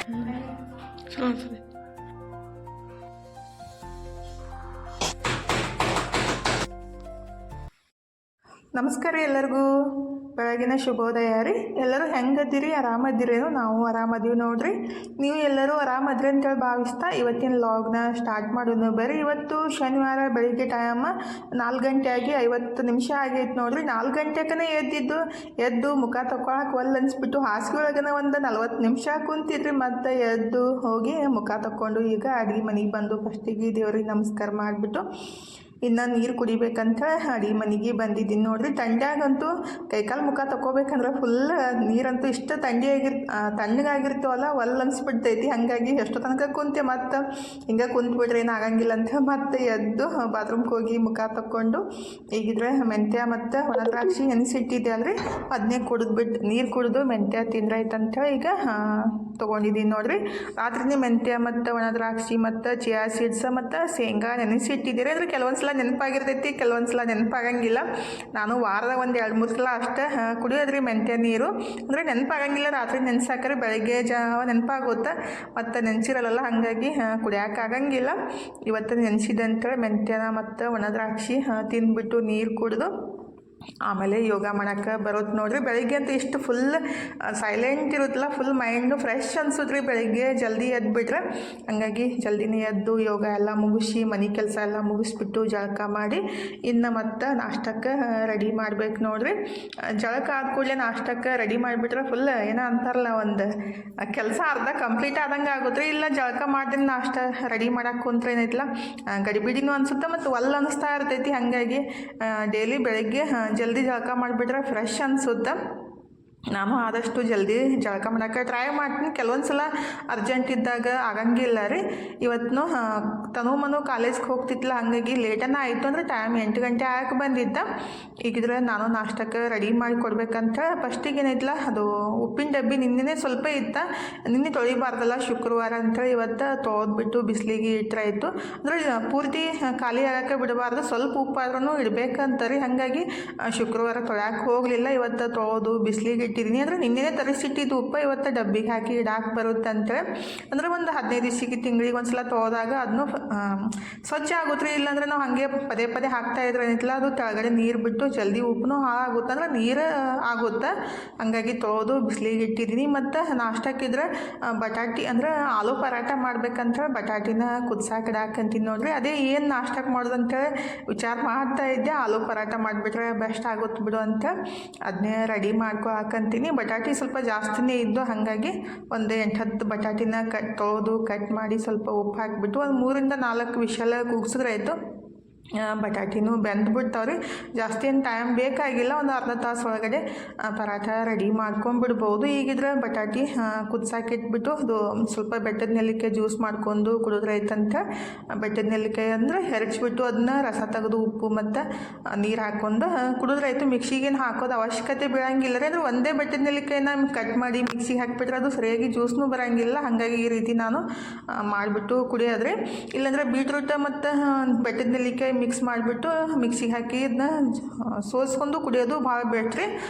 ಹಾಂ ಸರಿ. ನಮಸ್ಕಾರ ರೀ ಎಲ್ಲರಿಗೂ. ಬೆಳಗಿನ ಶುಭೋದಯ ರೀ. ಎಲ್ಲರೂ ಹೆಂಗದಿರಿ? ಆರಾಮದಿರೇನು? ನಾವು ಆರಾಮದೀವಿ ನೋಡ್ರಿ. ನೀವು ಎಲ್ಲರೂ ಆರಾಮದ್ರಿ ಅಂತೇಳಿ ಭಾವಿಸ್ತಾ ಇವತ್ತಿನ ಲಾಗ್ನ ಸ್ಟಾರ್ಟ್ ಮಾಡೋದು. ಬರ್ರಿ. ಇವತ್ತು ಶನಿವಾರ ಬೆಳಿಗ್ಗೆ ಟೈಮ್ 4 ಗಂಟೆ ಆಗಿ 50 ನಿಮಿಷ ಆಗೈತೆ ನೋಡ್ರಿ. 4 ಗಂಟೆಕನೇ ಎದ್ದು ಮುಖ ತಗೊಳಕ್ಕೆ ಒಲ್ಲು ಅನ್ಸ್ಬಿಟ್ಟು ಹಾಸಿಗೆ ಒಳಗನ ಒಂದು 40 ನಿಮಿಷ ಕುಂತಿದ್ರಿ. ಮತ್ತು ಎದ್ದು ಹೋಗಿ ಮುಖ ತಕ್ಕೊಂಡು ಈಗ ಅಡುಗೆ ಮನೆಗೆ ಬಂದು ಫಸ್ಟಿಗೆ ದೇವ್ರಿಗೆ ನಮಸ್ಕಾರ ಮಾಡಿಬಿಟ್ಟು ಇನ್ನು ನೀರು ಕುಡಿಬೇಕಂತ ಅಡುಗೆ ಮನೆಗೆ ಬಂದಿದ್ದೀನಿ ನೋಡ್ರಿ. ತಂಡ್ಯಾಗಂತೂ ಕೈಕಾಲು ಮುಖ ತಗೋಬೇಕಂದ್ರೆ ಫುಲ್ ನೀರಂತೂ ಇಷ್ಟು ತಣ್ಣಗಾಗಿರ್ತೀವಲ್ಲ ಒಲ್ಲು ಅನ್ಸ್ಬಿಡ್ತೈತಿ. ಹಾಗಾಗಿ ಎಷ್ಟೋ ತನಕ ಕುಂತೆ ಮತ್ತು ಹಿಂಗೆ ಕುಂತ್ಬಿಟ್ರೆ ಏನು ಆಗಂಗಿಲ್ಲ ಅಂತ ಮತ್ತೆ ಎದ್ದು ಬಾತ್ರೂಮ್ಗೆ ಹೋಗಿ ಮುಖ ತಕ್ಕೊಂಡು ಈಗಿದ್ರೆ ಮೆಂತ್ಯ ಮತ್ತು ಒಣ ದ್ರಾಕ್ಷಿ ನೆನೆಸಿಟ್ಟಿದ್ದೆ ಅಲ್ರಿ, ಅದನ್ನೇ ನೀರು ಕುಡಿದು ಮೆಂತ್ಯ ತಿಂದ್ರಾಯ್ತಂತ ಈಗ ತೊಗೊಂಡಿದ್ದೀನಿ ನೋಡ್ರಿ. ರಾತ್ರಿನೇ ಮೆಂತ್ಯ ಮತ್ತು ಒಣ ದ್ರಾಕ್ಷಿ ಮತ್ತು ಚಿಯಾ ಸೀಡ್ಸ್ ಮತ್ತು ಶೇಂಗಾ ನೆನೆಸಿಟ್ಟಿದ್ದೀರಿ. ಅಂದರೆ ಕೆಲವೊಂದು ಸಲ ನೆನಪಾಗಿರ್ತೈತಿ, ಕೆಲವೊಂದು ಸಲ ನೆನಪಾಗಂಗಿಲ್ಲ. ನಾನು ವಾರದ ಒಂದು 2-3 ಸಲ ಅಷ್ಟೇ ಕುಡಿಯೋದ್ರಿ ಮೆಂತ್ಯ ನೀರು. ಅಂದರೆ ನೆನಪಾಗಂಗಿಲ್ಲ, ರಾತ್ರಿ ನೆನೆಸಾಕ್ರೆ ಬೆಳಗ್ಗೆ ನೆನಪಾಗುತ್ತೆ ಮತ್ತು ನೆನೆಸಿರಲ್ಲ, ಹಾಗಾಗಿ ಕುಡಿಯೋಕ್ಕಾಗಂಗಿಲ್ಲ. ಇವತ್ತು ನೆನೆಸಿದಂತೇಳಿ ಮೆಂತ್ಯನ ಮತ್ತು ಒಣ ದ್ರಾಕ್ಷಿ ತಿಂದ್ಬಿಟ್ಟು ನೀರು ಕುಡಿದು ಆಮೇಲೆ ಯೋಗ ಮಾಡೋಕ್ಕೆ ಬರೋದು ನೋಡ್ರಿ. ಬೆಳಗ್ಗೆ ಅಂತ ಇಷ್ಟು ಫುಲ್ ಸೈಲೆಂಟ್ ಇರುತ್ತಲ್ಲ, ಫುಲ್ ಮೈಂಡು ಫ್ರೆಶ್ ಅನ್ಸುತ್ತೆ ರೀ ಬೆಳಗ್ಗೆ ಜಲ್ದಿ ಎದ್ದುಬಿಟ್ರೆ. ಹಂಗಾಗಿ ಜಲ್ದಿನೇ ಎದ್ದು ಯೋಗ ಎಲ್ಲ ಮುಗಿಸಿ ಮನೆ ಕೆಲಸ ಎಲ್ಲ ಮುಗಿಸ್ಬಿಟ್ಟು ಜಳಕ ಮಾಡಿ ಇನ್ನು ಮತ್ತು ನಾಷ್ಟಕ್ಕೆ ರೆಡಿ ಮಾಡ್ಬೇಕು ನೋಡ್ರಿ. ಜಳಕ ಆದ ಕೂಡಲೇ ನಾಷ್ಟಕ್ಕೆ ರೆಡಿ ಮಾಡಿಬಿಟ್ರೆ ಫುಲ್ ಏನೋ ಅಂತಾರಲ್ಲ, ಒಂದು ಕೆಲಸ ಅರ್ಧ ಕಂಪ್ಲೀಟ್ ಆದಂಗೆ ಆಗುತ್ತೆ ರೀ. ಇಲ್ಲ ಜಳಕ ಮಾಡ್ದೆ ನಾಷ್ಟ ರೆಡಿ ಮಾಡೋಕ್ಕೆ ಕುಂತ್ರೆ ಏನೈತಿಲ್ಲ ಗಡಿಬಿಡಿನೂ ಅನಿಸುತ್ತೆ ಮತ್ತು ಒಲ್ಲು ಅನ್ನಿಸ್ತಾ ಇರ್ತೈತಿ. ಹಾಗಾಗಿ ಡೈಲಿ ಬೆಳಗ್ಗೆ ಜಲ್ದಿ ಜಳಕ ಮಾಡಿಬಿಟ್ರೆ ಫ್ರೆಶ್ ಅನಿಸುತ್ತೆ. ನಾನು ಆದಷ್ಟು ಜಲ್ದಿ ಜಳಕ ಮಾಡೋಕ್ಕೆ ಟ್ರೈ ಮಾಡ್ತೀನಿ. ಕೆಲವೊಂದು ಸಲ ಅರ್ಜೆಂಟ್ ಇದ್ದಾಗ ಆಗಂಗಿಲ್ಲ ರೀ. ಇವತ್ತು ತನು ಕಾಲೇಜ್ಗೆ ಹೋಗ್ತಿತ್ತಲ್ಲ, ಹಾಗಾಗಿ ಲೇಟನ್ನ ಆಯಿತು. ಅಂದರೆ ಟೈಮ್ 8 ಗಂಟೆ ಆಗಕ್ಕೆ ಬಂದಿದ್ದ. ಈಗಿದ್ರೆ ನಾನು ನಾಷ್ಟಕ್ಕೆ ರೆಡಿ ಮಾಡಿ ಕೊಡ್ಬೇಕಂತ ಫಸ್ಟಿಗೆ ಏನೈತಿಲ್ಲ, ಅದು ಉಪ್ಪಿನ ಡಬ್ಬಿ ನಿನ್ನೆ ಸ್ವಲ್ಪ ಇತ್ತು, ನಿನ್ನೆ ತೊಳಿಬಾರ್ದಲ್ಲ ಶುಕ್ರವಾರ ಅಂತೇಳಿ ಇವತ್ತು ತೊಳೆದ್ಬಿಟ್ಟು ಬಿಸಿಲಿಗೆ ಇಟ್ಟರಾಯಿತು. ಅಂದರೆ ಪೂರ್ತಿ ಖಾಲಿ ಆಗೋಕ್ಕೆ ಬಿಡಬಾರ್ದು, ಸ್ವಲ್ಪ ಉಪ್ಪಾದ್ರೂ ಇಡಬೇಕಂತ ರೀ. ಹಾಗಾಗಿ ಶುಕ್ರವಾರ ತೊಳ್ಯಾಕೆ ಹೋಗಲಿಲ್ಲ. ಇವತ್ತು ತೊಳೆದು ಬಿಸಿಲಿಗೆ ಇಟ್ಟಿದ್ದೀನಿ. ಅಂದರೆ ನಿನ್ನೆ ತರಿಸಿಟ್ಟಿದ್ದು ಉಪ್ಪು ಇವತ್ತು ಡಬ್ಬಿಗೆ ಹಾಕಿ ಇಡಾಕೆ ಬರುತ್ತೆ ಅಂತೇಳಿ. ಅಂದರೆ ಒಂದು 15 ದಿವಸಕ್ಕೆ ತಿಂಗಳಿಗೆ ಒಂದು ಸಲ ತೊಳೆದಾಗ ಅದನ್ನು ಸ್ವಚ್ಛ ಆಗುತ್ತೆ ರೀ. ಇಲ್ಲಾಂದ್ರೆ ನಾವು ಹಾಗೆ ಪದೇ ಪದೇ ಹಾಕ್ತಾ ಇದ್ರೆ ಏನಿಲ್ಲ, ಅದು ಕೆಳಗಡೆ ನೀರು ಬಿಟ್ಟು ಜಲ್ದಿ ಉಪ್ಪು ಹಾಳಾಗುತ್ತೆ, ಅಂದ್ರೆ ನೀರು ಆಗುತ್ತೆ. ಹಂಗಾಗಿ ತೊಳೆದು ಬಿಸಿಲಿಗೆ ಇಟ್ಟಿದ್ದೀನಿ. ಮತ್ತು ನಾಷ್ಟಕ್ಕಿದ್ರೆ ಬಟಾಟಿ ಅಂದರೆ ಆಲೂ ಪರಾಟ ಮಾಡ್ಬೇಕಂತ ಬಟಾಟಿನ ಕುದ್ಸಾಕೆ ಇಡಾಕಂತೀನಿ ನೋಡ್ರಿ. ಅದೇ ಏನು ನಾಷ್ಟಕ್ಕೆ ಮಾಡೋದು ಅಂತೇಳಿ ವಿಚಾರ ಮಾಡ್ತಾ ಇದ್ದೆ. ಆಲೂ ಪರಾಟ ಮಾಡಿಬಿಟ್ರೆ ಬೆಸ್ಟ್ ಆಗುತ್ತೆ ಬಿಡು ಅಂತ ಅದನ್ನೇ ರೆಡಿ ಮಾಡ್ಕೊಳಕಂತೀನಿ. ಬಟಾಟಿ ಸ್ವಲ್ಪ ಜಾಸ್ತಿನೇ ಇದ್ದು, ಹಾಗಾಗಿ ಒಂದು 8-10 ಬಟಾಟಿನ ತೊಳೆದು ಕಟ್ ಮಾಡಿ ಸ್ವಲ್ಪ ಉಪ್ಪು ಹಾಕಿಬಿಟ್ಟು ಒಂದು 3-4 ವಿಷಲ್ ಕೂಗಿಸಿದ್ರಾಯ್ತು. ಬಟಾಟಿನೂ ಬೆಂದ್ಬಿಡ್ತಾವ್ರಿ. ಜಾಸ್ತಿ ಏನು ಟೈಮ್ ಬೇಕಾಗಿಲ್ಲ, ಒಂದು ಅರ್ಧ ತಾಸು ಒಳಗಡೆ ಪರಾಠ ರೆಡಿ ಮಾಡ್ಕೊಂಡ್ಬಿಡ್ಬೋದು. ಈಗಿದ್ರೆ ಬಟಾಟಿ ಕುದ್ಸಾಕಿಟ್ಬಿಟ್ಟು ಅದು ಸ್ವಲ್ಪ ಬೆಟ್ಟದ ನೆಲ್ಲಿಕಾಯಿ ಜ್ಯೂಸ್ ಮಾಡ್ಕೊಂಡು ಕುಡಿದ್ರೈತಂತ. ಬೆಟ್ಟದ ನೆಲ್ಲಿಕಾಯಿ ಅಂದರೆ ಹೆರಚ್ಬಿಟ್ಟು ಅದನ್ನ ರಸ ತೆಗೆದು ಉಪ್ಪು ಮತ್ತು ನೀರು ಹಾಕ್ಕೊಂಡು ಕುಡಿದ್ರಾಯ್ತು. ಮಿಕ್ಸಿಗೇನು ಹಾಕೋದು ಅವಶ್ಯಕತೆ ಬೀಳಂಗಿಲ್ಲ ರೀ. ಅಂದರೆ ಒಂದೇ ಬೆಟ್ಟದ ನೆಲ್ಲಿಕಾಯಿನ ಕಟ್ ಮಾಡಿ ಮಿಕ್ಸಿಗೆ ಹಾಕಿಬಿಟ್ರೆ ಅದು ಸರಿಯಾಗಿ ಜ್ಯೂಸ್ನೂ ಬರೋಂಗಿಲ್ಲ. ಹಾಗಾಗಿ ಈ ರೀತಿ ನಾನು ಮಾಡಿಬಿಟ್ಟು ಕುಡಿಯೋದ್ರಿ. ಇಲ್ಲಾಂದರೆ ಬೀಟ್ರೂಟ್ ಮತ್ತು ಬೆಟ್ಟದ ನೆಲ್ಲಿಕಾಯಿ ಮಿಕ್ಸ್ ಮಾಡಿಬಿಟ್ಟು ಮಿಕ್ಸಿಗೆ ಹಾಕಿ ಇದನ್ನ ಸೋಸ್ಕೊಂಡು ಕುಡಿಯೋದು ಭಾಳ ಬೆಟ್ರಿ.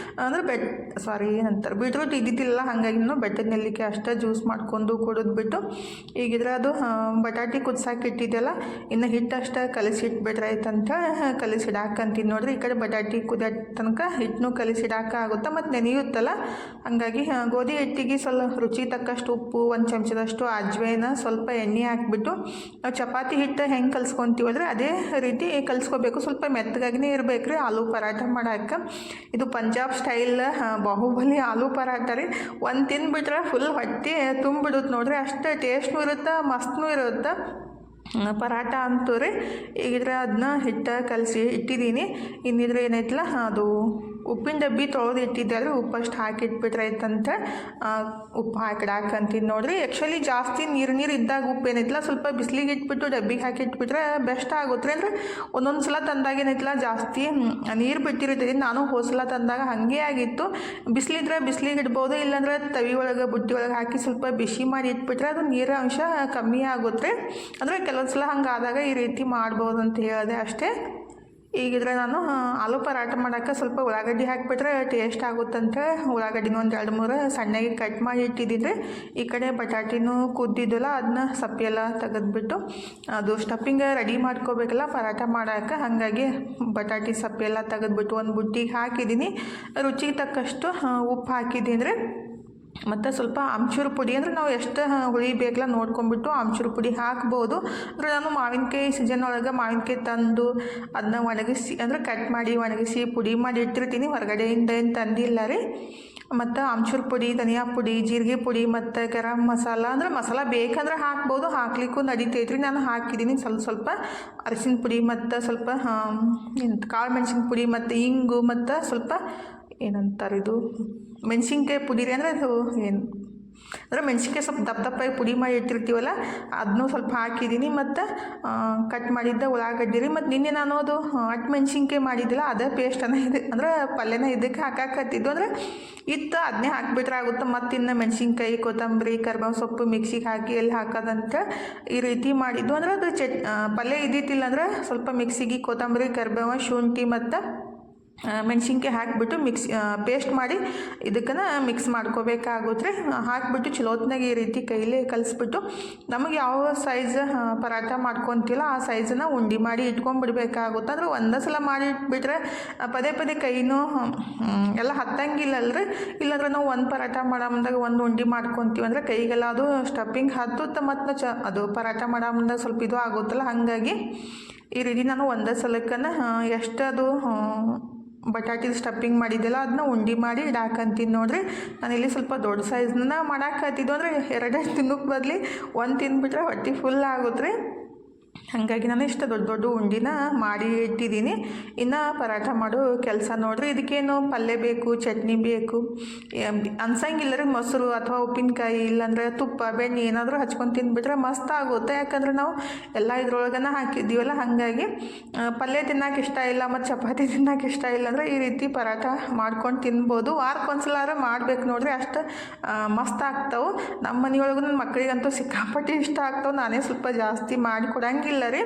ಅಂದರೆ ಏನಂತಾರೆ ಬೀಟ್ರೂಟ್ ಇದ್ದಿದ್ದಿಲ್ಲ, ಹಾಗಾಗಿ ನಾವು ಬೆಟ್ಟದ ನೆಲ್ಲಿಕಾಯಿ ಅಷ್ಟೇ ಜ್ಯೂಸ್ ಮಾಡ್ಕೊಂಡು ಕುಡಿದ್ಬಿಟ್ಟು ಈಗಿದ್ರೆ ಅದು ಬಟಾಟಿ ಕುದ್ಸಾಕಿ ಇಟ್ಟಿದ್ದೆಲ್ಲ ಇನ್ನು ಹಿಟ್ಟು ಅಷ್ಟೇ ಕಲಿಸಿಟ್ಬಿಟ್ರಾಯ್ತಂತ ಕಲಿಸಿಡಾಕಂತೀನಿ ನೋಡ್ರಿ. ಈ ಕಡೆ ಬಟಾಟಿ ಕುದಿಯೋ ತನಕ ಹಿಟ್ಟನ್ನು ಕಲಿಸಿಡಾಕಾಗುತ್ತೆ ಮತ್ತು ನೆನೆಯುತ್ತಲ್ಲ. ಹಾಗಾಗಿ ಗೋಧಿ ಹಿಟ್ಟಿಗೆ ಸ್ವಲ್ಪ ರುಚಿ ತಕ್ಕಷ್ಟು ಉಪ್ಪು, 1 ಚಮಚದಷ್ಟು ಅಜ್ವೈನ, ಸ್ವಲ್ಪ ಎಣ್ಣೆ ಹಾಕಿಬಿಟ್ಟು ನಾವು ಚಪಾತಿ ಹಿಟ್ಟು ಹೆಂಗೆ ಕಲಿಸ್ಕೊತೀವಲ್ರಿ ಅದೇ ರೀತಿ ಕಲಿಸ್ಕೋಬೇಕು. ಸ್ವಲ್ಪ ಮೆತ್ತಗಾಗಿನೇ ಇರಬೇಕು ರೀ ಆಲೂ ಪರಾಟ ಮಾಡೋಕ್ಕೆ. ಇದು ಪಂಜಾಬ್ ಸ್ಟೈಲ್ ಬಾಹುಬಲಿ ಆಲೂ ಪರಾಟ ರೀ. ಒಂದು ತಿಂದುಬಿಟ್ರೆ ಫುಲ್ ಹೊಟ್ಟೆ ತುಂಬಿಡುತ್ತೆ ನೋಡ್ರಿ. ಅಷ್ಟು ಟೇಸ್ಟ್ನೂ ಇರುತ್ತೆ, ಮಸ್ತ್ನೂ ಇರುತ್ತೆ ಪರಾಟ ಅಂತೂ ರೀ. ಈಗಿದ್ರೆ ಅದನ್ನ ಹಿಟ್ಟು ಕಲಸಿ ಇಟ್ಟಿದ್ದೀನಿ. ಇನ್ನಿದ್ರೆ ಏನೈತಿಲ್ಲ, ಅದು ಉಪ್ಪಿನ ಡಬ್ಬಿ ತೊಳೆದು ಇಟ್ಟಿದ್ದೆ ಆದರೆ ಉಪ್ಪಷ್ಟು ಹಾಕಿಟ್ಬಿಟ್ರಾಯ್ತಂತ ಉಪ್ಪು ಹಾಕಿಡಾಕಂತೀನಿ ನೋಡ್ರಿ. ಆ್ಯಕ್ಚುಲಿ ಜಾಸ್ತಿ ನೀರು ಇದ್ದಾಗ ಉಪ್ಪು ಏನೈತಿಲ್ಲ ಸ್ವಲ್ಪ ಬಿಸಿಲಿಗೆ ಇಟ್ಬಿಟ್ಟು ಡಬ್ಬಿಗೆ ಹಾಕಿಟ್ಬಿಟ್ರೆ ಬೆಸ್ಟ್ ಆಗುತ್ತೆ ರೀ. ಅಂದರೆ ಒಂದೊಂದು ಸಲ ತಂದಾಗ ಏನೈತಿಲ್ಲ ಜಾಸ್ತಿ ನೀರು ಬಿಟ್ಟಿರ್ತೈತಿ. ನಾನು ಹೋದ್ಸಲ ತಂದಾಗ ಹಾಗೆ ಆಗಿತ್ತು. ಬಿಸಿಲಿದ್ರೆ ಬಿಸಿಲಿಗೆ ಇಡ್ಬೋದು, ಇಲ್ಲಾಂದ್ರೆ ತವಿ ಒಳಗೆ ಬುಟ್ಟಿ ಒಳಗೆ ಹಾಕಿ ಸ್ವಲ್ಪ ಬಿಸಿ ಮಾಡಿ ಇಟ್ಬಿಟ್ರೆ ಅದು ನೀರು ಅಂಶ ಕಮ್ಮಿ ಆಗುತ್ತೆ ರೀ. ಅಂದರೆ ಕೆಲವೊಂದು ಸಲ ಹಂಗಾದಾಗ ಈ ರೀತಿ ಮಾಡ್ಬೋದು ಅಂತ ಹೇಳಿದೆ ಅಷ್ಟೇ. ಈಗಿದ್ರೆ ನಾನು ಆಲೂ ಪರಾಟ ಮಾಡೋಕ್ಕೆ ಸ್ವಲ್ಪ ಉಳ್ಳಾಗಡ್ಡಿ ಹಾಕಿಬಿಟ್ರೆ ಟೇಸ್ಟ್ ಆಗುತ್ತಂತ ಉಳ್ಳಾಗಡ್ಡಿನ ಒಂದು 2-3 ಸಣ್ಣಗೆ ಕಟ್ ಮಾಡಿ ಇಟ್ಟಿದ್ದಿದ್ರೆ, ಈ ಕಡೆ ಬಟಾಟಿನೂ ಕುದ್ದಿದ್ದಲ್ಲ ಅದನ್ನ ಸಪ್ಪೆಲ್ಲ ತೆಗೆದ್ಬಿಟ್ಟು ಅದು ಸ್ಟಫಿಂಗ್ ರೆಡಿ ಮಾಡ್ಕೋಬೇಕಲ್ಲ ಪರಾಟ ಮಾಡೋಕ್ಕೆ, ಹಾಗಾಗಿ ಬಟಾಟಿ ಸಪ್ಪೆಲ್ಲ ತೆಗೆದ್ಬಿಟ್ಟು ಒಂದು ಬುಟ್ಟಿಗೆ ಹಾಕಿದ್ದೀನಿ. ರುಚಿಗೆ ತಕ್ಕಷ್ಟು ಉಪ್ಪು ಹಾಕಿದ್ದೀನಿ ಅಂದರೆ ಮತ್ತು ಸ್ವಲ್ಪ ಆಮ್ಚೂರು ಪುಡಿ ಅಂದರೆ ನಾವು ಎಷ್ಟು ಹುಳಿ ಬೇಕಲ್ಲ ನೋಡ್ಕೊಂಡ್ಬಿಟ್ಟು ಆಮ್ಚೂರು ಪುಡಿ ಹಾಕ್ಬೋದು. ಅಂದರೆ ನಾನು ಮಾವಿನಕಾಯಿ ಸೀಸನ್ ಒಳಗೆ ಮಾವಿನಕಾಯಿ ತಂದು ಅದನ್ನ ಒಣಗಿಸಿ ಅಂದರೆ ಕಟ್ ಮಾಡಿ ಒಣಗಿಸಿ ಪುಡಿ ಮಾಡಿ ಇಟ್ಟಿರ್ತೀನಿ, ಹೊರಗಡೆಯಿಂದ ಏನು ತಂದಿಲ್ಲ ರೀ. ಮತ್ತು ಆಮ್ಚೂರು ಪುಡಿ, ಧನಿಯಾ ಪುಡಿ, ಜೀರಿಗೆ ಪುಡಿ ಮತ್ತು ಗರಂ ಮಸಾಲ ಅಂದರೆ ಮಸಾಲ ಬೇಕಂದ್ರೆ ಹಾಕ್ಬೋದು, ಹಾಕ್ಲಿಕ್ಕೂ ನಡೀತೈತ್ರಿ. ನಾನು ಹಾಕಿದ್ದೀನಿ ಸ್ವಲ್ಪ ಅರಿಶಿನ ಪುಡಿ ಮತ್ತು ಸ್ವಲ್ಪ ಕಾಳು ಮೆಣಸಿನ ಪುಡಿ ಮತ್ತು ಇಂಗು ಮತ್ತು ಸ್ವಲ್ಪ ಏನಂತಾರೆ ಇದು ಮೆಣಸಿನ್ಕಾಯಿ ಪುಡಿ ರೀ. ಅಂದರೆ ಅದು ಏನು ಅಂದರೆ ಮೆಣಸಿನ್ಕಾಯಿ ಸ್ವಲ್ಪ ದಪ್ಪಾಗಿ ಪುಡಿ ಮಾಡಿ ಇಟ್ಟಿರ್ತೀವಲ್ಲ ಅದನ್ನೂ ಸ್ವಲ್ಪ ಹಾಕಿದ್ದೀನಿ. ಮತ್ತು ಕಟ್ ಮಾಡಿದ್ದ ಉಳ್ಳಾಗಡ್ಡಿ ರೀ. ಮತ್ತು ನಿನ್ನೆ ನಾನು ಅದು ಅಟ್ಟು ಮೆಣಸಿನ್ಕಾಯಿ ಮಾಡಿದ್ದಿಲ್ಲ ಅದೇ ಪೇಸ್ಟನ್ನು ಇದೆ ಅಂದರೆ ಪಲ್ಯನ ಇದಕ್ಕೆ ಹಾಕಾಕತ್ತಿದ್ದು, ಅಂದರೆ ಇತ್ತು ಅದನ್ನೇ ಹಾಕಿಬಿಟ್ರೆ ಆಗುತ್ತೆ. ಮತ್ತು ಇನ್ನು ಮೆಣಸಿನ್ಕಾಯಿ, ಕೊತ್ತಂಬರಿ, ಕರಿಬೇವು ಸೊಪ್ಪು ಮಿಕ್ಸಿಗೆ ಹಾಕಿ ಎಲ್ಲಿ ಹಾಕೋದಂತ ಈ ರೀತಿ ಮಾಡಿದ್ದು. ಅಂದರೆ ಅದು ಪಲ್ಯ ಇದ್ದಿತ್ತಿಲ್ಲ ಅಂದರೆ ಸ್ವಲ್ಪ ಮಿಕ್ಸಿಗೆ ಕೊತ್ತಂಬರಿ, ಕರಿಬೇವು, ಶುಂಠಿ ಮತ್ತು ಮೆಣಸಿನ್ಕಾಯಿ ಹಾಕಿಬಿಟ್ಟು ಪೇಸ್ಟ್ ಮಾಡಿ ಇದಕ್ಕನ್ನು ಮಿಕ್ಸ್ ಮಾಡ್ಕೋಬೇಕಾಗುತ್ತೆ. ಹಾಕಿಬಿಟ್ಟು ಚಲೋತ್ನಾಗ ಈ ರೀತಿ ಕೈಲೇ ಕಲಿಸ್ಬಿಟ್ಟು ನಮಗೆ ಯಾವ ಸೈಜ್ ಪರಾಟ ಮಾಡ್ಕೊತಿಲ್ಲ ಆ ಸೈಜನ್ನು ಉಂಡೆ ಮಾಡಿ ಇಟ್ಕೊಂಡ್ಬಿಡ್ಬೇಕಾಗುತ್ತೆ. ಅಂದರೆ ಒಂದೇ ಸಲ ಮಾಡಿ ಇಟ್ಬಿಟ್ರೆ ಪದೇ ಕೈನೂ ಎಲ್ಲ ಹತ್ತಂಗಿಲ್ಲಲ್ರಿ. ಇಲ್ಲಾಂದ್ರೆ ನಾವು ಒಂದು ಪರಾಟ ಮಾಡೋ ಮುಂದಾಗ ಒಂದು ಉಂಡೆ ಮಾಡ್ಕೊತೀವಿ ಅಂದರೆ ಕೈಗೆಲ್ಲ ಅದು ಸ್ಟಫಿಂಗ್ ಹತ್ತುತ್ತೆ ಮತ್ತು ಅದು ಪರಾಟ ಮಾಡೋ ಮುಂದಾಗ ಸ್ವಲ್ಪ ಇದು ಆಗುತ್ತಲ್ಲ, ಹಾಗಾಗಿ ಈ ರೀತಿ ನಾನು ಒಂದೇ ಸಲಕ್ಕನ್ನು ಎಷ್ಟು ಅದು ಬಟಾಟಿ ಸ್ಟಫಿಂಗ್ ಮಾಡಿದ್ದೆಲ್ಲ ಅದನ್ನ ಉಂಡೆ ಮಾಡಿ ಇಡಾಕಂತೀನಿ ನೋಡ್ರಿ. ನಾನಿಲ್ಲಿ ಸ್ವಲ್ಪ ದೊಡ್ಡ ಸೈಜ್ನ ಮಾಡಾಕತ್ತಿದ್ದು, ಅಂದರೆ 2 ತಿನ್ನೋಕ್ಕೆ ಬದಲಿ 1 ತಿಂದ್ಬಿಟ್ರೆ ಹೊಟ್ಟೆ ಫುಲ್ ಆಗುತ್ತೆ ರೀ. ಹಾಗಾಗಿ ನಾನು ಇಷ್ಟು ದೊಡ್ಡ ಉಂಡಿನ ಮಾಡಿ ಇಟ್ಟಿದ್ದೀನಿ. ಇನ್ನು ಪರಾಟ ಮಾಡೋ ಕೆಲಸ ನೋಡ್ರಿ. ಇದಕ್ಕೇನು ಪಲ್ಯ ಬೇಕು, ಚಟ್ನಿ ಬೇಕು ಅನ್ಸಂಗಿಲ್ಲ ರೀ. ಮೊಸರು ಅಥವಾ ಉಪ್ಪಿನಕಾಯಿ ಇಲ್ಲಾಂದ್ರೆ ತುಪ್ಪ, ಬೆಣ್ಣೆ ಏನಾದರೂ ಹಚ್ಕೊಂಡು ತಿಂದ್ಬಿಟ್ರೆ ಮಸ್ತ್ ಆಗುತ್ತೆ. ಯಾಕಂದ್ರೆ ನಾವು ಎಲ್ಲ ಇದ್ರೊಳಗನ ಹಾಕಿದ್ದೀವಲ್ಲ, ಹಾಗಾಗಿ ಪಲ್ಯ ತಿನ್ನೋಕೆ ಇಷ್ಟ ಇಲ್ಲ ಮತ್ತು ಚಪಾತಿ ತಿನ್ನೋಕೆ ಇಷ್ಟ ಇಲ್ಲ ಅಂದರೆ ಈ ರೀತಿ ಪರಾಟ ಮಾಡ್ಕೊಂಡು ತಿನ್ಬೋದು. ವಾರಕ್ಕೊಂದ್ಸಲಾರ ಮಾಡ್ಬೇಕು ನೋಡ್ರಿ, ಅಷ್ಟು ಮಸ್ತ್ ಆಗ್ತಾವೆ. ನಮ್ಮ ಮನೆಯೊಳಗೂ ನನ್ನ ಮಕ್ಕಳಿಗಂತೂ ಸಿಕ್ಕಾಪಟ್ಟೆ ಇಷ್ಟ ಆಗ್ತಾವೆ. ನಾನೇ ಸ್ವಲ್ಪ ಜಾಸ್ತಿ ಮಾಡಿ ಕೊಡಂಗಿಲ್ಲ ರೀ.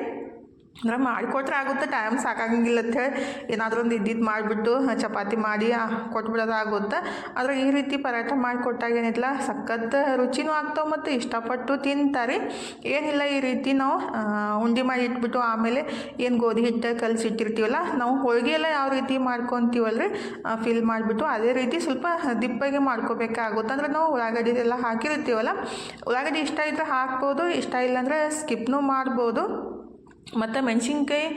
ಅಂದ್ರೆ ಮಾಡಿಕೊಟ್ರೆ ಆಗುತ್ತೆ, ಟೈಮ್ ಸಾಕಾಗಂಗಿಲ್ಲ ಅಂಥೇಳಿ ಏನಾದರೂ ಒಂದು ಇದ್ದಿದ್ದು ಮಾಡಿಬಿಟ್ಟು ಚಪಾತಿ ಮಾಡಿ ಕೊಟ್ಬಿಡೋದಾಗುತ್ತೆ. ಆದರೆ ಈ ರೀತಿ ಪರಾಟ ಮಾಡಿಕೊಟ್ಟಾಗ ಏನಿಲ್ಲ ಸಖತ್ ರುಚಿನೂ ಆಗ್ತಾವೆ ಮತ್ತು ಇಷ್ಟಪಟ್ಟು ತಿಂತಾರೆ. ಏನಿಲ್ಲ ಈ ರೀತಿ ನಾವು ಉಂಡೆ ಮಾಡಿ ಇಟ್ಬಿಟ್ಟು ಆಮೇಲೆ ಏನು ಗೋಧಿ ಹಿಟ್ಟು ಕಲಸಿಟ್ಟಿರ್ತೀವಲ್ಲ, ನಾವು ಹೋಳಿಗೆ ಎಲ್ಲ ಯಾವ ರೀತಿ ಮಾಡ್ಕೊತೀವಲ್ರಿ ಫಿಲ್ ಮಾಡಿಬಿಟ್ಟು ಅದೇ ರೀತಿ ಸ್ವಲ್ಪ ದಿಪ್ಪಾಗಿ ಮಾಡ್ಕೋಬೇಕಾಗುತ್ತೆ. ಅಂದರೆ ನಾವು ಉಳ್ಳಾಗಡ್ಡಿ ಎಲ್ಲ ಹಾಕಿರ್ತೀವಲ್ಲ, ಉಳ್ಳಾಗಡ್ಡಿ ಇಷ್ಟ ಇದ್ದರೆ ಹಾಕ್ಬೋದು, ಇಷ್ಟ ಇಲ್ಲಾಂದರೆ ಸ್ಕಿಪ್ನೂ ಮಾಡ್ಬೋದು. ಮತ್ತು ಮೆಣಸಿನ್ಕಾಯಿ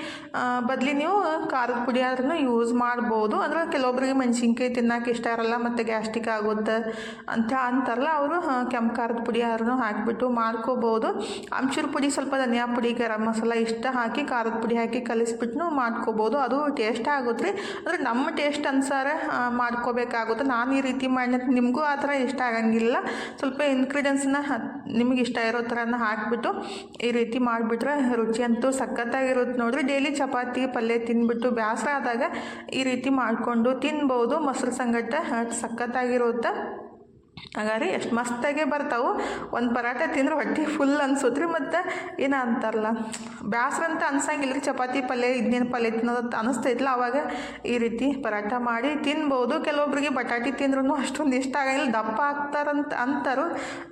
ಬದಲಿ ನೀವು ಖಾರದ ಪುಡಿ ಆದ್ರೂ ಯೂಸ್ ಮಾಡ್ಬೋದು. ಅಂದರೆ ಕೆಲವೊಬ್ರಿಗೆ ಮೆಣಸಿನ್ಕಾಯಿ ತಿನ್ನೋಕೆ ಇಷ್ಟ ಇರಲ್ಲ ಮತ್ತು ಗ್ಯಾಸ್ಟ್ರಿಕ್ ಆಗುತ್ತೆ ಅಂತ ಅಂತಾರಲ್ಲ, ಅವರು ಕೆಂಪು ಖಾರದ ಪುಡಿ ಆದ್ರೂ ಹಾಕಿಬಿಟ್ಟು ಮಾಡ್ಕೋಬೋದು. ಆಮ್ಚೂರು ಪುಡಿ, ಸ್ವಲ್ಪ ಧನಿಯಾ ಪುಡಿ, ಗರಂ ಮಸಾಲ ಇಷ್ಟ ಹಾಕಿ ಖಾರದ ಪುಡಿ ಹಾಕಿ ಕಲಿಸ್ಬಿಟ್ಟು ಮಾಡ್ಕೋಬೋದು. ಅದು ಟೇಸ್ಟ್ ಆಗುತ್ತೆ ರೀ. ಅಂದರೆ ನಮ್ಮ ಟೇಸ್ಟ್ ಅನುಸಾರ ಮಾಡ್ಕೋಬೇಕಾಗುತ್ತೆ. ನಾನು ಈ ರೀತಿ ಮಾಡಿ ನಿಮಗೂ ಆ ಥರ ಇಷ್ಟ ಆಗಂಗಿಲ್ಲ, ಸ್ವಲ್ಪ ಇನ್ಗ್ರೀಡಿಯೆಂಟ್ಸ್ನ ನಿಮಗೆ ಇಷ್ಟ ಇರೋ ಥರನ ಹಾಕಿಬಿಟ್ಟು ಈ ರೀತಿ ಮಾಡಿಬಿಟ್ರೆ ರುಚಿ ಅಂತೂ ಸಖತ್ತಾಗಿರುತ್ತೆ ನೋಡ್ರಿ. ಡೈಲಿ ಚಪಾತಿ ಪಲ್ಯ ತಿಂದ್ಬಿಟ್ಟು ಬೇಸರ ಆದಾಗ ಈ ರೀತಿ ಮಾಡಿಕೊಂಡು ತಿನ್ಬೋದು. ಮೊಸರು ಸಂಗಟ ಸಖತ್ತಾಗಿರುತ್ತೆ. ಹಾಗಾದ್ರೆ ಎಷ್ಟು ಮಸ್ತಾಗೆ ಬರ್ತಾವೆ. ಒಂದು ಪರಾಟ ತಿಂದ್ರೆ ಹೊಟ್ಟೆ ಫುಲ್ ಅನ್ಸುತ್ತೆ ರೀ. ಮತ್ತು ಏನೋ ಅಂತಾರಲ್ಲ, ಬೇಸರ ಅಂತ ಅನ್ಸಂಗಿಲ್ಲ ರೀ. ಚಪಾತಿ ಪಲ್ಯ ಇನ್ನೇನು ಪಲ್ಯ ತಿನ್ನೋದು ಅನಿಸ್ತೈತಿಲ್ಲ, ಆವಾಗ ಈ ರೀತಿ ಪರಾಟ ಮಾಡಿ ತಿನ್ಬೋದು. ಕೆಲವೊಬ್ರಿಗೆ ಬಟಾಟಿ ತಿಂದ್ರೂ ಅಷ್ಟೊಂದು ಇಷ್ಟ ಆಗಂಗಿಲ್ಲ, ದಪ್ಪ ಆಗ್ತಾರಂತ ಅಂತಾರು.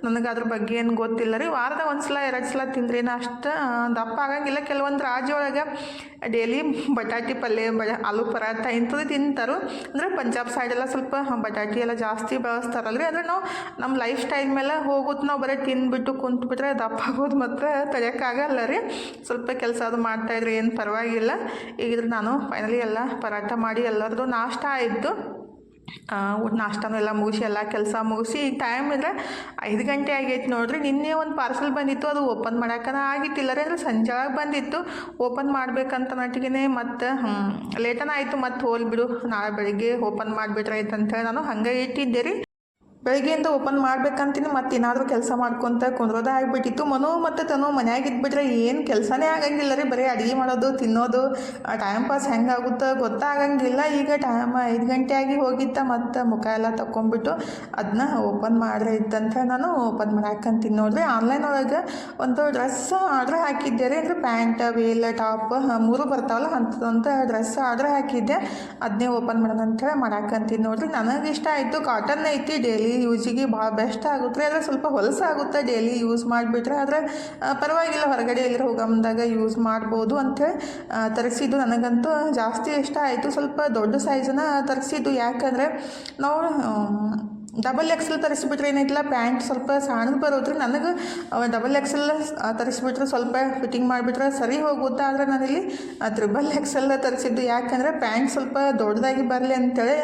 ನನಗೆ ಅದ್ರ ಬಗ್ಗೆ ಏನು ಗೊತ್ತಿಲ್ಲ ರೀ. ವಾರದ 1 ಸಲ 2 ಸಲ ತಿಂದ್ರೇನು ಅಷ್ಟು ದಪ್ಪ ಆಗಂಗಿಲ್ಲ. ಕೆಲವೊಂದು ರಾಜ್ಯ ಒಳಗೆ ಡೈಲಿ ಬಟಾಟಿ ಪಲ್ಯ, ಆಲೂ ಪರಾಟ ಇಂಥದ್ದು ತಿಂತಾರು. ಅಂದರೆ ಪಂಜಾಬ್ ಸೈಡೆಲ್ಲ ಸ್ವಲ್ಪ ಬಟಾಟಿ ಎಲ್ಲ ಜಾಸ್ತಿ ಬಳಸ್ತಾರಲ್ರಿ. ಅಂದರೆ ನಾವು ನಮ್ಮ ಲೈಫ್ ಸ್ಟೈಲ್ ಮೇಲೆ ಹೋಗುತ್ತೆ. ನಾವು ಬರೀ ತಿಂದ್ಬಿಟ್ಟು ಕುಂತ್ಬಿಟ್ರೆ ದಪ್ಪ ಆಗೋದು ಮಾತ್ರ ತಡೆಯೋಕ್ಕಾಗಲ್ಲ ರೀ. ಸ್ವಲ್ಪ ಕೆಲಸ ಅದು ಮಾಡ್ತಾಯಿದ್ರೆ ಏನು ಪರವಾಗಿಲ್ಲ. ಈಗಿದ್ರೆ ನಾನು ಫೈನಲಿ ಎಲ್ಲ ಪರಾಟ ಮಾಡಿ ಎಲ್ಲರದು ನಾಷ್ಟ ಆಯಿತು. ನಾಷ್ಟನೂ ಎಲ್ಲ ಮುಗಿಸಿ ಎಲ್ಲ ಕೆಲಸ ಮುಗಿಸಿ ಈಗ ಟೈಮ್ ಇದ್ರೆ 5 ಗಂಟೆ ಆಗೈತೆ ನೋಡ್ರಿ. ನಿನ್ನೆ ಒಂದು ಪಾರ್ಸಲ್ ಬಂದಿತ್ತು, ಅದು ಓಪನ್ ಮಾಡೋಕ್ಕನ ಆಗಿತ್ತಿಲ್ಲ ರೀ. ಅಂದರೆ ಸಂಜೆ ಒಳಗೆ ಬಂದಿತ್ತು, ಓಪನ್ ಮಾಡ್ಬೇಕಂತ ನಟಿಗೆ ಮತ್ತು ಲೇಟನ ಆಯಿತು. ಮತ್ತು ಹೋಲ್ಬಿಡು ನಾಳೆ ಬೆಳಿಗ್ಗೆ ಓಪನ್ ಮಾಡಿಬಿಟ್ರೆ ಆಯ್ತು ಅಂತೇಳಿ ನಾನು ಹಂಗೆ ಇಟ್ಟಿದ್ದೆ ರೀ. ಬೆಳಗ್ಗೆಯಿಂದ ಓಪನ್ ಮಾಡ್ಬೇಕಂತೀನಿ ಮತ್ತು ಏನಾದರೂ ಕೆಲಸ ಮಾಡ್ಕೊತ ಕುಂದ್ರೋದೇ ಆಗಿಬಿಟ್ಟಿತ್ತು. ಮನು ಮತ್ತು ತನು ಮನ್ಯಾಗ ಇದ್ಬಿಟ್ರೆ ಏನು ಕೆಲಸನೇ ಆಗಂಗಿಲ್ಲ ರೀ, ಬರೀ ಅಡುಗೆ ಮಾಡೋದು ತಿನ್ನೋದು. ಟೈಮ್ ಪಾಸ್ ಹೆಂಗಾಗುತ್ತೋ ಗೊತ್ತಾಗಂಗಿಲ್ಲ. ಈಗ ಟೈಮ್ 5 ಗಂಟೆ ಆಗಿ ಹೋಗಿತ್ತ, ಮತ್ತು ಮುಖ ಎಲ್ಲ ತಗೊಂಡ್ಬಿಟ್ಟು ಅದನ್ನ ಓಪನ್ ಮಾಡ್ರೆ ಇತ್ತಂತ ನಾನು ಓಪನ್ ಮಾಡಾಕಂತೀನಿ ನೋಡ್ರಿ. ಆನ್ಲೈನ್ ಒಳಗೆ ಒಂದು ಡ್ರೆಸ್ ಆರ್ಡ್ರ್ ಹಾಕಿದ್ದೆ ರೀ, ಅಂದರೆ ಪ್ಯಾಂಟ್ ವೇಲ್ ಟಾಪ್ 3 ಬರ್ತಾವಲ್ಲ ಅಂಥದ್ದಂಥ ಡ್ರೆಸ್ ಆರ್ಡ್ರ್ ಹಾಕಿದ್ದೆ. ಅದನ್ನೇ ಓಪನ್ ಮಾಡೋಣ ಅಂತೇಳಿ ಮಾಡಾಕಂತೀನಿ ನೋಡ್ರಿ. ನನಗೆ ಇಷ್ಟ ಆಯಿತು, ಕಾಟನ್ ಐತಿ, ಡೈಲಿ ಯೂಸಿಗೆ ಭಾಳ ಬೆಸ್ಟ್ ಆಗುತ್ತೆ. ಆದರೆ ಸ್ವಲ್ಪ ಹೊಲಸಾಗುತ್ತೆ ಡೈಲಿ ಯೂಸ್ ಮಾಡಿಬಿಟ್ರೆ, ಆದರೆ ಪರವಾಗಿಲ್ಲ, ಹೊರಗಡೆ ಎಲ್ಲರೂ ಹೋಗಂದಾಗ ಯೂಸ್ ಮಾಡ್ಬೋದು ಅಂಥೇಳಿ ತರಿಸಿದ್ದು. ನನಗಂತೂ ಜಾಸ್ತಿ ಇಷ್ಟ ಆಯಿತು. ಸ್ವಲ್ಪ ದೊಡ್ಡ ಸೈಜನ್ನ ತರಿಸಿದ್ದು, ಯಾಕಂದರೆ ನಾವು ಡಬಲ್ ಎಕ್ಸೆಲ್ ತರಿಸ್ಬಿಟ್ರೆ ಏನೈತಿಲ್ಲ, ಪ್ಯಾಂಟ್ ಸ್ವಲ್ಪ ಸಣ್ಣದು ಬರೋದ್ರಿ. ನನಗೆ ಡಬಲ್ ಎಕ್ಸೆಲ್ ತರಿಸ್ಬಿಟ್ರೆ ಸ್ವಲ್ಪ ಫಿಟ್ಟಿಂಗ್ ಮಾಡಿಬಿಟ್ರೆ ಸರಿ ಹೋಗುತ್ತೆ. ಆದರೆ ನಾನಿಲ್ಲಿ ತ್ರಿಬಲ್ ಎಕ್ಸೆಲ್ ತರಿಸಿದ್ದು, ಯಾಕಂದರೆ ಪ್ಯಾಂಟ್ ಸ್ವಲ್ಪ ದೊಡ್ಡದಾಗಿ ಬರಲಿ ಅಂತೇಳಿ.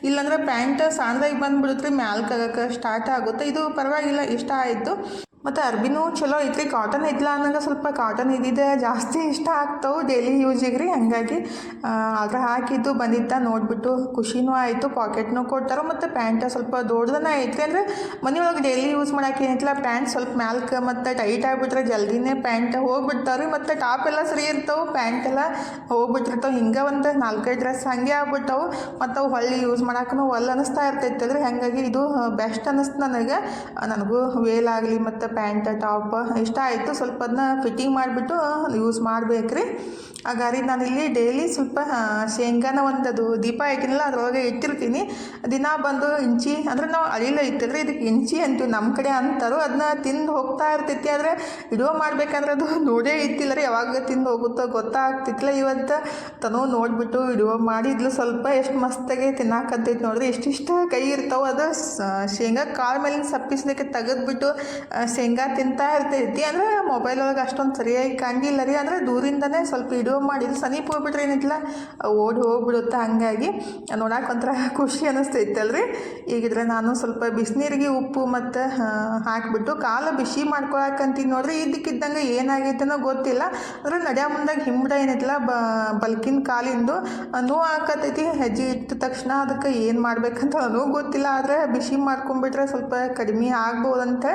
ಇಲ್ಲಾಂದ್ರೆ ಪ್ಯಾಂಟ್ ಸಣ್ಣದಾಗಿ ಬಂದುಬಿಡುತ್ತೆ, ಮ್ಯಾಲ್ಕಾಗಕ್ಕೆ ಸ್ಟಾರ್ಟ್ ಆಗುತ್ತೆ. ಇದು ಪರವಾಗಿಲ್ಲ, ಇಷ್ಟ ಆಯಿತು. ಮತ್ತು ಅರ್ಬಿನೂ ಚಲೋ ಐತ್ರಿ, ಕಾಟನ್ ಐತಿಲ್ಲ ಅನ್ನೋಂಗೆ ಸ್ವಲ್ಪ ಕಾಟನ್ ಇದ್ದಿದ್ದೆ ಜಾಸ್ತಿ ಇಷ್ಟ ಆಗ್ತಾವೆ ಡೈಲಿ ಯೂಸಿಗೆ ರೀ. ಹಾಗಾಗಿ ಆರ್ಡ್ರ್ ಹಾಕಿದ್ದು ಬಂದಿದ್ದ ನೋಡಿಬಿಟ್ಟು ಖುಷಿನೂ ಆಯಿತು. ಪಾಕೆಟ್ನೂ ಕೊಡ್ತಾರೆ, ಮತ್ತು ಪ್ಯಾಂಟ್ ಸ್ವಲ್ಪ ದೊಡ್ಡದನ್ನ ಐತ್ರಿ. ಅಂದರೆ ಮನೆಯೊಳಗೆ ಡೈಲಿ ಯೂಸ್ ಮಾಡೋಕೆ ಏನೈತಿಲ್ಲ, ಪ್ಯಾಂಟ್ ಸ್ವಲ್ಪ ಮ್ಯಾಲ್ಕ ಮತ್ತು ಟೈಟ್ ಆಗಿಬಿಟ್ರೆ ಜಲ್ದಿನೇ ಪ್ಯಾಂಟ್ ಹೋಗ್ಬಿಡ್ತಾವೆ ರೀ. ಮತ್ತು ಟಾಪ್ ಎಲ್ಲ ಸರಿ ಇರ್ತಾವೆ, ಪ್ಯಾಂಟ್ ಎಲ್ಲ ಹೋಗ್ಬಿಟ್ಟಿರ್ತಾವೆ. ಹಿಂಗೆ ಒಂದು 4-5 ಡ್ರೆಸ್ ಹಾಗೆ ಆಗ್ಬಿಟ್ಟವು, ಮತ್ತು ಅವು ಹೊಳ್ಳಿ ಯೂಸ್ ಮಾಡೋಕ್ಕೂ ಒಲ್ಲ ಅನ್ನಿಸ್ತಾ ಇರ್ತೈತಲ್ರಿ. ಹಾಗಾಗಿ ಇದು ಬೆಸ್ಟ್ ಅನ್ನಿಸ್ತು ನನಗೆ. ನನಗೂ ವೇಲ್ ಆಗಲಿ ಮತ್ತು ಪ್ಯಾಂಟ್ ಟಾಪ್ ಇಷ್ಟ ಆಯಿತು. ಸ್ವಲ್ಪ ಅದನ್ನ ಫಿಟ್ಟಿಂಗ್ ಮಾಡಿಬಿಟ್ಟು ಯೂಸ್ ಮಾಡ್ಬೇಕ್ರಿ. ಹಾಗಾಗಿ ನಾನಿಲ್ಲಿ ಡೈಲಿ ಸ್ವಲ್ಪ ಶೇಂಗಾನ ಒಂದದು ದೀಪ ಇಟ್ಟಿನಲ್ಲ ಅದರೊಳಗೆ ಇಟ್ಟಿರ್ತೀನಿ. ದಿನ ಬಂದು ಇಂಚಿ, ಅಂದರೆ ನಾವು ಅಳಿಲ ಇಟ್ಟಿದ್ರೆ ಇದಕ್ಕೆ ಇಂಚಿ ಅಂತೀವಿ ನಮ್ಮ ಕಡೆ ಅಂತಾರೋ, ಅದನ್ನ ತಿಂದು ಹೋಗ್ತಾ ಇರ್ತೈತಿ. ಆದರೆ ವಿಡಿಯೋ ಮಾಡ್ಬೇಕಂದ್ರೆ ಅದು ನೋಡೇ ಇತ್ತಿಲ್ಲ ರೀ, ಯಾವಾಗ ತಿಂದು ಹೋಗುತ್ತೋ ಗೊತ್ತಾಗ್ತಿತ್ತಿಲ್ಲ. ಇವತ್ತು ತನೂ ನೋಡಿಬಿಟ್ಟು ವಿಡಿಯೋ ಮಾಡಿದ್ಲು. ಸ್ವಲ್ಪ ಎಷ್ಟು ಮಸ್ತಾಗಿ ತಿನ್ನಾಕತ್ತೈತಿ ನೋಡ್ರಿ, ಎಷ್ಟಿಷ್ಟ ಕೈ ಇರ್ತಾವೆ. ಅದು ಶೇಂಗಾ ಕಾಳು ಮೇಲಿನ ಸಪ್ಪಿಸ್ಲಿಕ್ಕೆ ತೆಗೆದ್ಬಿಟ್ಟು ಶೇಂಗಾ ತಿಂತಾ ಇರ್ತೈತಿ. ಅಂದರೆ ಮೊಬೈಲ್ ಒಳಗೆ ಅಷ್ಟೊಂದು ಸರಿಯಾಗಿ ಕಾಣಿಲ್ಲ ರೀ, ಅಂದರೆ ದೂರಿಂದನೇ ಸ್ವಲ್ಪ ವಿಡಿಯೋ ಮಾಡಿದ್ದು. ಸಮೀಪ ಹೋಗ್ಬಿಟ್ರೆ ಏನಿಲ್ಲ ಓಡಿ ಹೋಗ್ಬಿಡುತ್ತೆ. ಹಾಗಾಗಿ ನೋಡಕ್ಕೆ ಒಂಥರ ಖುಷಿ ಅನ್ನಿಸ್ತೈತಲ್ರಿ. ಈಗಿದ್ರೆ ನಾನು ಸ್ವಲ್ಪ ಬಿಸಿನೀರಿಗೆ ಉಪ್ಪು ಮತ್ತು ಹಾಕಿಬಿಟ್ಟು ಕಾಲು ಬಿಸಿ ಮಾಡ್ಕೊಳಕಂತೀನಿ ನೋಡ್ರಿ. ಇದಕ್ಕಿದ್ದಂಗೆ ಏನಾಗೈತೆನೋ ಗೊತ್ತಿಲ್ಲ, ಅಂದರೆ ನಡೆಯೋ ಮುಂದಾಗ ಹಿಂಬಡ ಏನಿಲ್ಲ ಬಲ್ಕಿನ ಕಾಲಿಂದು ನೋವು ಹಾಕತೈತಿ. ಹೆಜ್ಜೆ ಇಟ್ಟ ತಕ್ಷಣ ಅದಕ್ಕೆ ಏನು ಮಾಡ್ಬೇಕಂತ ನನಗೂ ಗೊತ್ತಿಲ್ಲ. ಆದರೆ ಬಿಸಿ ಮಾಡ್ಕೊಂಡ್ಬಿಟ್ರೆ ಸ್ವಲ್ಪ ಕಡಿಮೆ ಆಗ್ಬೋದಂತ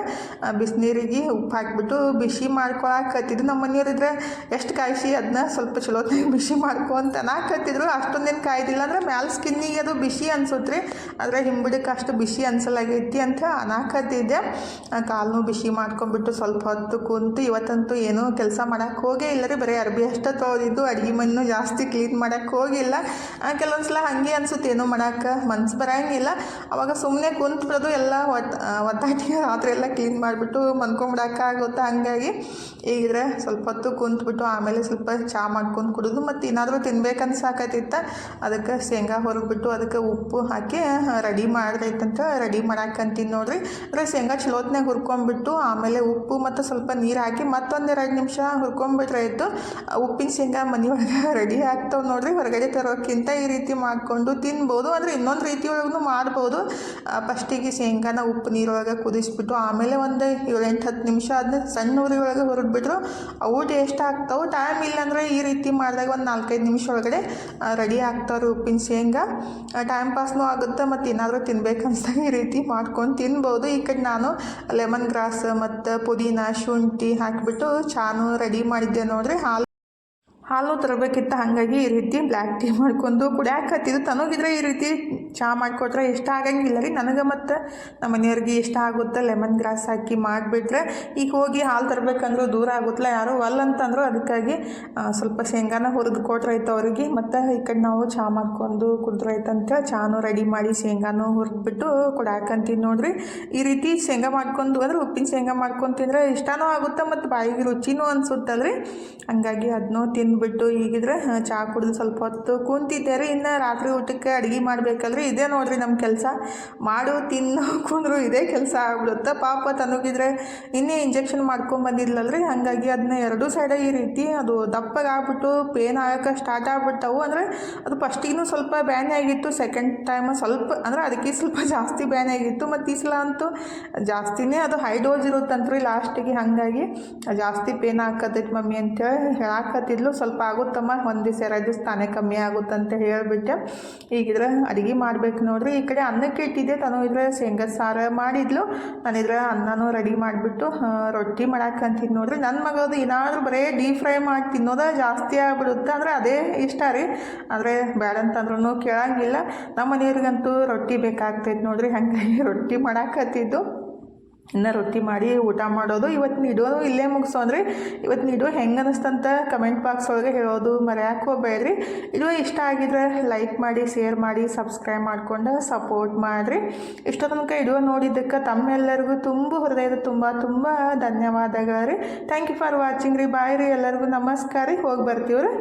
ಬಿಸಿನೀರಿಗೆ ಉಪ್ಪು ಹಾಕಿಬಿಟ್ಟು ಬಿಸಿ ಮಾಡ್ಕೊಳಕತ್ತಿದ್ದು. ನಮ್ಮ ಮನೆಯವರಿದ್ರೆ ಎಷ್ಟು ಕಾಯಿಸಿ ಅದನ್ನ ಸ್ವಲ್ಪ ಚಲೋತ್ನಾಗ ಬಿಸಿ ಮಾಡ್ಕೊ ಅಂತ ಅನ್ನಕತ್ತಿದ್ರು. ಅಷ್ಟೊಂದೇನು ಕಾಯ್ದಿಲ್ಲ, ಅಂದರೆ ಮ್ಯಾಲ ಸ್ಕಿನ್ನಿಗೆ ಅದು ಬಿಸಿ ಅನ್ಸುತ್ತೆ ರೀ, ಆದರೆ ಹಿಂಬಿಡಕ್ಕೆ ಅಷ್ಟು ಬಿಸಿ ಅನ್ಸಲಾಗೈತಿ ಅಂತ ಅನ್ನಕತ್ತಿದ್ದೆ. ಕಾಲನ್ನು ಬಿಸಿ ಮಾಡ್ಕೊಂಡ್ಬಿಟ್ಟು ಸ್ವಲ್ಪ ಹೊತ್ತು ಕುಂತು ಇವತ್ತಂತೂ ಏನೂ ಕೆಲಸ ಮಾಡೋಕ್ಕೆ ಹೋಗೇ ಇಲ್ಲ ರೀ, ಬರೀ ಅರ್ಬಿ ಅಷ್ಟೇ ತೊಳೆದಿದ್ದು. ಅಡುಗೆ ಮಣ್ಣು ಜಾಸ್ತಿ ಕ್ಲೀನ್ ಮಾಡೋಕ್ಕೆ ಹೋಗಿಲ್ಲ. ಕೆಲವೊಂದು ಸಲ ಹಾಗೆ ಅನ್ಸುತ್ತೆ, ಏನೂ ಮಾಡೋಕ್ಕೆ ಮನ್ಸು ಬರೋಂಗಿಲ್ಲ. ಅವಾಗ ಸುಮ್ಮನೆ ಕುಂತ್ಬಿಡೋದು, ಎಲ್ಲ ಒತ್ತಾಟಿಗೆ ರಾತ್ರಿ ಎಲ್ಲ ಕ್ಲೀನ್ ಮಾಡಿಬಿಟ್ಟು ಮನ್ಕೊಂಬಿಡೋಕ್ಕಾಗುತ್ತೆ. ಹಾಗಾಗಿ ಈಗಿದ್ರೆ ಸ್ವಲ್ಪ ಹೊತ್ತು ಕುಂತ್ಬಿಟ್ಟು ಆಮೇಲೆ ಸ್ವಲ್ಪ ಚಹಾ ಮಾಡ್ಕೊಂಡು ಕುಡಿದು ಮತ್ತು ಏನಾದರೂ ತಿನ್ಬೇಕನ್ಸಾಕತ್ತಿತ್ತ. ಅದಕ್ಕೆ ಶೇಂಗಾ ಹೊರಬಿಟ್ಟು ಅದಕ್ಕೆ ಉಪ್ಪು ಹಾಕಿ ರೆಡಿ ಮಾಡ್ದೈತಂತ ರೆಡಿ ಮಾಡಾಕಂತೀನಿ ನೋಡ್ರಿ. ಅಂದರೆ ಶೇಂಗಾ ಚಲೋತ್ನಾಗ ಹುರ್ಕೊಂಡ್ಬಿಟ್ಟು ಆಮೇಲೆ ಉಪ್ಪು ಮತ್ತು ಸ್ವಲ್ಪ ನೀರು ಹಾಕಿ ಮತ್ತೊಂದು 2 ನಿಮಿಷ ಹುರ್ಕೊಂಡ್ಬಿಟ್ರೆ ಆಯಿತು. ಉಪ್ಪಿನ ಶೇಂಗಾ ಮನೆಯೊಳಗೆ ರೆಡಿ ಆಗ್ತಾವೆ ನೋಡ್ರಿ. ಹೊರಗಡೆ ತರೋಕ್ಕಿಂತ ಈ ರೀತಿ ಮಾಡಿಕೊಂಡು ತಿನ್ಬೋದು. ಅಂದರೆ ಇನ್ನೊಂದು ರೀತಿ ಒಳಗೂ ಮಾಡ್ಬೋದು. ಫಸ್ಟಿಗೆ ಶೇಂಗಾನ ಉಪ್ಪು ನೀರೊಳಗೆ ಕುದಿಸ್ಬಿಟ್ಟು ಆಮೇಲೆ ಒಂದು 7-8-10 ನಿಮಿಷ ಅದನ್ನ ಸಣ್ಣ ಉರಿ ಒಳಗೆ ಹುರಿದ್ಬಿಟ್ರು ಅವು ಟೇಸ್ಟ್ ಆಗ್ತಾವೆ. ಟೈಮ್ ಇಲ್ಲಾಂದರೆ ಈ ರೀತಿ ಮಾಡಿದಾಗ ಒಂದು 4-5 ನಿಮಿಷ ಒಳಗಡೆ ರೆಡಿ ಆಗ್ತಾವ್ರಿ ಉಪ್ಪಿನ ಶೇಂಗಾ. ಟೈಮ್ ಪಾಸ್ನೂ ಆಗುತ್ತೆ, ಮತ್ತು ಏನಾದರೂ ತಿನ್ಬೇಕನ್ಸ್ದಾಗ ಈ ರೀತಿ ಮಾಡ್ಕೊಂಡು ತಿನ್ಬೋದು. ಈ ಕಡೆ ನಾನು ಲೆಮನ್ ಗ್ರಾಸ್ ಮತ್ತು ಪುದೀನ ಶುಂಠಿ ಹಾಕಿಬಿಟ್ಟು ಚಾನು ರೆಡಿ ಮಾಡಿದ್ದೆ ನೋಡ್ರಿ. ಹಾಲು ತರಬೇಕಿತ್ತು, ಹಾಗಾಗಿ ಈ ರೀತಿ ಬ್ಲ್ಯಾಕ್ ಟೀ ಮಾಡ್ಕೊಂಡು ಕುಡಿಯಾಕತ್ತಿದ್ದು. ತನಗಿದ್ರೆ ಈ ರೀತಿ ಚಹಾ ಮಾಡಿಕೊಟ್ರೆ ಇಷ್ಟ ಆಗಂಗಿಲ್ಲ ರೀ ನನಗೆ, ಮತ್ತು ನಮ್ಮ ಮನೆಯವ್ರಿಗೆ ಇಷ್ಟ ಆಗುತ್ತೆ. ಲೆಮನ್ ಗ್ರಾಸ್ ಹಾಕಿ ಮಾಡಿಬಿಟ್ರೆ ಈಗ ಹೋಗಿ ಹಾಲು ತರಬೇಕಂದ್ರೂ ದೂರ ಆಗುತ್ತಲ್ಲ, ಯಾರೋ ಅಂತಂದ್ರು. ಅದಕ್ಕಾಗಿ ಸ್ವಲ್ಪ ಶೇಂಗಾನ ಹುರಿದು ಕೊಟ್ರೈತೆ ಅವ್ರಿಗೆ. ಮತ್ತು ಈ ಕಡೆ ನಾವು ಚಹಾ ಮಾಡ್ಕೊಂಡು ಕುಡಿದ್ರೈತಂತ ಚಾನು ರೆಡಿ ಮಾಡಿ ಶೇಂಗಾನು ಹುರಿದ್ಬಿಟ್ಟು ಕುಡಿಯಾಕಂತೀನಿ ನೋಡ್ರಿ. ಈ ರೀತಿ ಶೇಂಗಾ ಮಾಡ್ಕೊಂಡು ಅಂದ್ರೆ ಉಪ್ಪಿನ ಶೇಂಗಾ ಮಾಡ್ಕೊಂಡು ತಿಂದರೆ ಇಷ್ಟನೂ ಆಗುತ್ತೆ ಮತ್ತು ಬಾಯಿಗೆ ರುಚಿನೂ ಅನಿಸುತ್ತಲ್ರಿ. ಹಂಗಾಗಿ ಅದನ್ನೂ ತಿಂದ್ಬಿಟ್ಟು ಈಗಿದ್ರೆ ಚಹಾ ಕುಡಿದು ಸ್ವಲ್ಪ ಹೊತ್ತು ಕುಂತಿದ್ದೆ ರೀ. ಇನ್ನು ರಾತ್ರಿ ಊಟಕ್ಕೆ ಅಡುಗೆ ಮಾಡಬೇಕಲ್ರಿ. ಇದೇ ನೋಡ್ರಿ ನಮ್ಮ ಕೆಲಸ, ಮಾಡು ತಿನ್ನು ಕುಂದ್ರು ಇದೇ ಕೆಲಸ ಆಗ್ಬಿಡುತ್ತೆ. ಪಾಪ ತನಗಿದ್ರೆ ಇನ್ನೇ ಇಂಜೆಕ್ಷನ್ ಮಾಡ್ಕೊಂಬಂದಿದ್ಲಲ್ರಿ, ಹಾಗಾಗಿ ಅದನ್ನ 2 ಸೈಡ ಈ ರೀತಿ ಅದು ದಪ್ಪಗಾಗ್ಬಿಟ್ಟು ಪೇನ್ ಆಗೋಕ್ಕೆ ಸ್ಟಾರ್ಟ್ ಆಗ್ಬಿಟ್ಟವು. ಅಂದರೆ ಅದು ಫಸ್ಟಿಗೂ ಸ್ವಲ್ಪ ಬ್ಯಾನೆ ಆಗಿತ್ತು, ಸೆಕೆಂಡ್ ಟೈಮ್ ಸ್ವಲ್ಪ ಅಂದರೆ ಅದಕ್ಕೆ ಸ್ವಲ್ಪ ಜಾಸ್ತಿ ಬ್ಯಾನೆ ಆಗಿತ್ತು. ಮತ್ತು ಈ ಸಲ ಅಂತೂ ಜಾಸ್ತಿನೇ ಅದು ಹೈ ಡೋಸ್ ಇರುತ್ತಂತ್ರಿ ಲಾಸ್ಟಿಗೆ. ಹಾಗಾಗಿ ಜಾಸ್ತಿ ಪೇನ್ ಹಾಕತೈತಿ ಮಮ್ಮಿ ಅಂತೇಳಿ ಹೇಳಾಕತ್ತಿದ್ಲು. ಸ್ವಲ್ಪ ಆಗುತ್ತಮ್ಮ, ಒಂದು ದಿವಸ 2 ದಿವಸ ತಾನೇ ಕಮ್ಮಿ ಆಗುತ್ತಂತ ಹೇಳಿಬಿಟ್ಟೆ. ಈಗಿದ್ರೆ ಅಡುಗೆ ಮಾಡ್ಬೇಕು ನೋಡ್ರಿ. ಈ ಕಡೆ ಅನ್ನಕ್ಕೆ ಇಟ್ಟಿದ್ದೆ, ತಾನು ಇದ್ರೆ ಶೇಂಗದ ಸಾರು ಮಾಡಿದ್ಲು. ನಾನಿದ್ರೆ ಅನ್ನನೂ ರೆಡಿ ಮಾಡಿಬಿಟ್ಟು ರೊಟ್ಟಿ ಮಾಡಾಕಂತಿದ್ದು ನೋಡ್ರಿ. ನನ್ನ ಮಗಳದು ಏನಾದರೂ ಬರೀ ಡೀಪ್ ಫ್ರೈ ಮಾಡಿ ತಿನ್ನೋದ ಜಾಸ್ತಿ ಆಗ್ಬಿಡುತ್ತೆ. ಅಂದರೆ ಅದೇ ಇಷ್ಟ ರೀ. ಆದರೆ ಬೇಡಂತಂದ್ರೂ ಕೇಳಂಗಿಲ್ಲ. ನಮ್ಮ ಮನೆಯವ್ರಿಗಂತೂ ರೊಟ್ಟಿ ಬೇಕಾಗ್ತೈತೆ ನೋಡ್ರಿ. ಹಾಗಾಗಿ ರೊಟ್ಟಿ ಮಾಡಾಕತ್ತಿದ್ದು. ಇನ್ನು ರೊಟ್ಟಿ ಮಾಡಿ ಊಟ ಮಾಡೋದು. ಇವತ್ತಿನ ವಿಡಿಯೋ ಇಲ್ಲೇ ಮುಗಿಸೋನ್ರಿ. ಇವತ್ತಿನ ವಿಡಿಯೋ ಹೆಂಗೆ ಅನ್ನಿಸ್ತಂತ ಕಮೆಂಟ್ ಬಾಕ್ಸ್ ಒಳಗೆ ಹೇಳೋದು ಮರೆಯೋಕೆ ಹೋಗಬೇಡ್ರಿ. ವಿಡಿಯೋ ಇಷ್ಟ ಆಗಿದ್ರೆ ಲೈಕ್ ಮಾಡಿ, ಶೇರ್ ಮಾಡಿ, ಸಬ್ಸ್ಕ್ರೈಬ್ ಮಾಡ್ಕೊಂಡು ಸಪೋರ್ಟ್ ಮಾಡಿರಿ. ಇಷ್ಟೋ ತನಕ ವಿಡಿಯೋ ನೋಡಿದ್ದಕ್ಕೆ ತಮ್ಮೆಲ್ಲರಿಗೂ ಹೃದಯದ ತುಂಬ ಧನ್ಯವಾದಗಳು ರೀ. ಥ್ಯಾಂಕ್ ಯು ಫಾರ್ ವಾಚಿಂಗ್ ರೀ. ಬಾಯ್ ರೀ. ಎಲ್ಲರಿಗೂ ನಮಸ್ಕಾರ ರೀ. ಹೋಗಿ ಬರ್ತೀವ್ರಿ.